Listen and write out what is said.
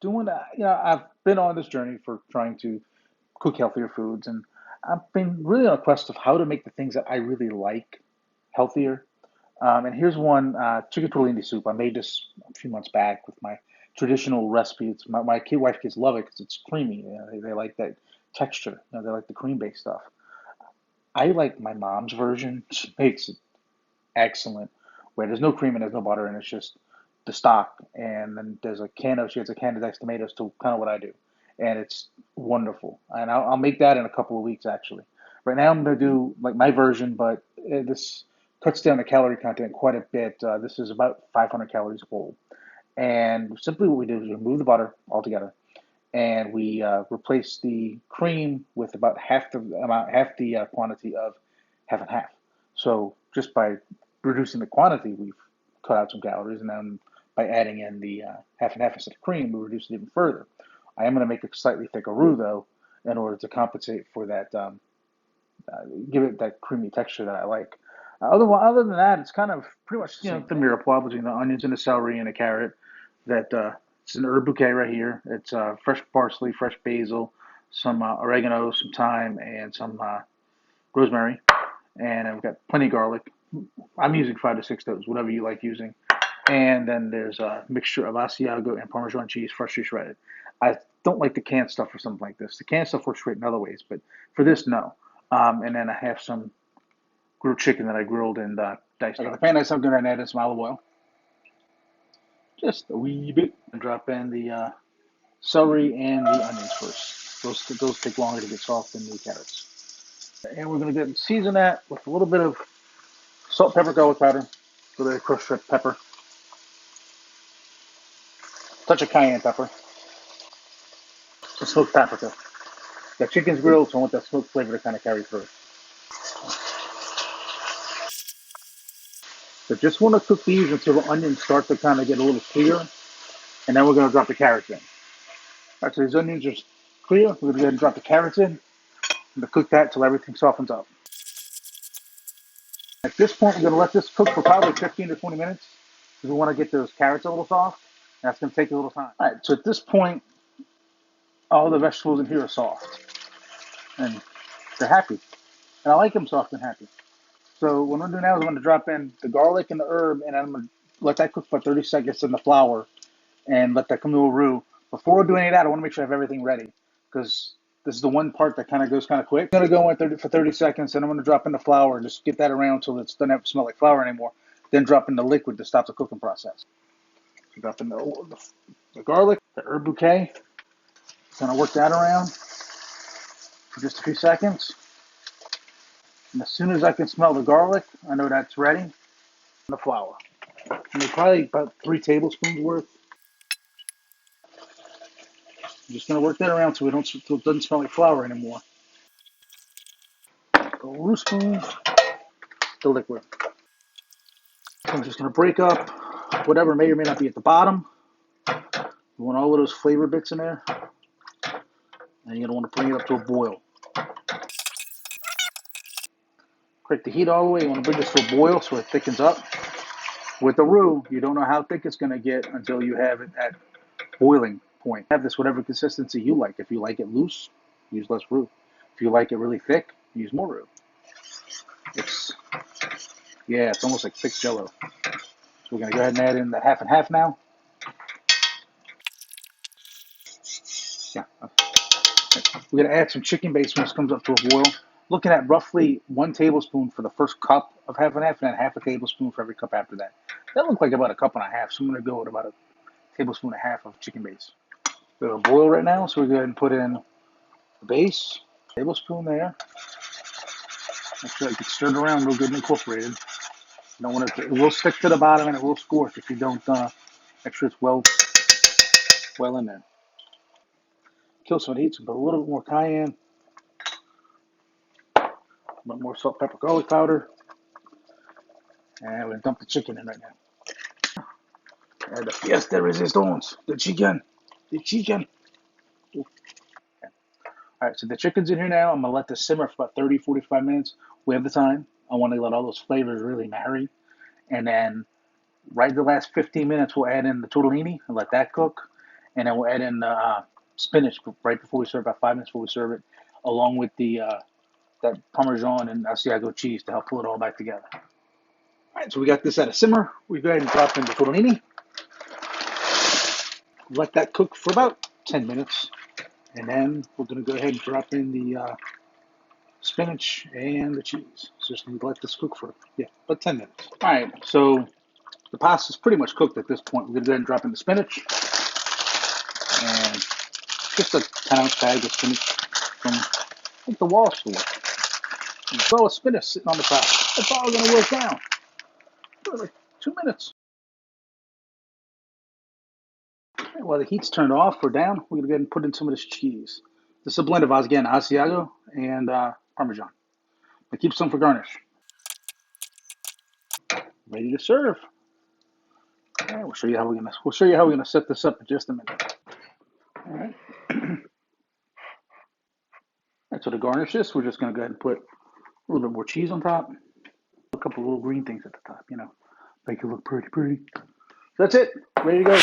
I've been on this journey for trying to cook healthier foods, and I've been really on a quest of how to make the things that I really like healthier. And here's one, chicken tortellini soup. I made this a few months back with my traditional recipe. It's my kids love it because it's creamy. They like that texture. They like the cream-based stuff. I like my mom's version. She makes it excellent, where there's no cream and there's no butter, and it's just the stock. And then she has a can of diced tomatoes to kind of what I do. And it's wonderful. And I'll make that in a couple of weeks, actually. Right now, I'm going to do like my version, but this cuts down the calorie content quite a bit. This is about 500 calories a bowl. And simply what we do is remove the butter altogether, and we replace the cream with about half the quantity of half and half. So just by reducing the quantity, we've cut out some calories, and then by adding in the half and half instead of cream, we reduce it even further. I am going to make a slightly thicker roux though, in order to compensate for that, give it that creamy texture that I like. Other than that, it's kind of pretty much the mirepoix between the onions and the celery and the carrot. That It's an herb bouquet right here. It's fresh parsley, fresh basil, some oregano, some thyme, and some rosemary. And I've got plenty of garlic. I'm using 5 to 6 of those, whatever you like using. And then there's a mixture of Asiago and Parmesan cheese, freshly shredded. I don't like the canned stuff for something like this. The canned stuff works great in other ways, but for this, no. And then I have some grilled chicken that I grilled and diced. I got the pan that's I'm going to add in some olive oil, just a wee bit, and drop in the celery and the onions first. Those take longer to get soft than the carrots. And we're going to season that with a little bit of salt, pepper, garlic powder, a little bit of crushed red pepper, touch of cayenne pepper, some smoked paprika. The chicken's grilled, so I want that smoked flavor to kind of carry through. So just want to cook these until the onions start to kind of get a little clear, and then we're going to drop the carrots in. All right, so these onions are clear. We're going to go ahead and drop the carrots in and cook that until everything softens up. At this point, we're going to let this cook for probably 15 to 20 minutes because we want to get those carrots a little soft. That's going to take a little time. All right, so at this point, all the vegetables in here are soft, and they're happy. And I like them soft and happy. So what I'm going to do now is I'm going to drop in the garlic and the herb, and I'm going to let that cook for 30 seconds in the flour and let that come to a roux. Before we do any of that, I want to make sure I have everything ready because this is the one part that kind of goes kind of quick. I'm going to go in for 30 seconds, and I'm going to drop in the flour and just get that around until it doesn't have to smell like flour anymore. Then drop in the liquid to stop the cooking process. So drop in the garlic, the herb bouquet. Kind of work that around for just a few seconds. And as soon as I can smell the garlic, I know that's ready. The flour. And probably about 3 tablespoons worth. I'm just going to work that around so it doesn't smell like flour anymore. A roux spoon, the liquid. So I'm just going to break up whatever may or may not be at the bottom. You want all of those flavor bits in there. And you're going to want to bring it up to a boil. Crank the heat all the way. You want to bring this to a boil so it thickens up. With the roux, you don't know how thick it's going to get until you have it at boiling point. Have this whatever consistency you like. If you like it loose, use less roux. If you like it really thick, use more roux. It's almost like thick jello. So we're going to go ahead and add in the half and half now. Yeah. We're going to add some chicken base when this comes up to a boil. Looking at roughly 1 tablespoon for the first cup of half and half, and then half a tablespoon for every cup after that. That looks like about a cup and a half, so I'm going to go with about a tablespoon and a half of chicken base. We're going to boil right now, so we're going to put in the base, tablespoon there. Make sure it gets stirred around real good and incorporated. You don't want it will stick to the bottom and it will scorch if you don't make sure it's well in there. Kill some heat, so put a little bit more cayenne, a bit more salt, pepper, garlic powder, and we're going to dump the chicken in right now. And the pièce de résistance, the chicken. Ooh. Okay. All right, so the chicken's in here now. I'm going to let this simmer for about 30, 45 minutes. We have the time. I want to let all those flavors really marry. And then right the last 15 minutes, we'll add in the tortellini and let that cook. And then we'll add in the spinach right before we serve, about 5 minutes before we serve it, along with the that Parmesan and Asiago cheese to help pull it all back together. All right, so we got this at a simmer. We go ahead and drop in the tortellini. Let that cook for about 10 minutes. And then we're going to go ahead and drop in the spinach and the cheese. So just let this cook for, about 10 minutes. All right, so the pasta's pretty much cooked at this point. We're going to go ahead and drop in the spinach and just a 10-ounce bag of spinach from, I think, the wall store. And throw a spinach sitting on the top. That's all we're going to work down for like 2 minutes. Right, while the heat's turned off or down, we're going to go ahead and put in some of this cheese. This is a blend of, again, Asiago and Parmesan. I keep some for garnish. Ready to serve. All right, we'll show you how we're gonna set this up in just a minute. All right. All right, so to garnish this, we're just gonna go ahead and put a little bit more cheese on top, a couple little green things at the top, make it look pretty. That's it. Ready to go.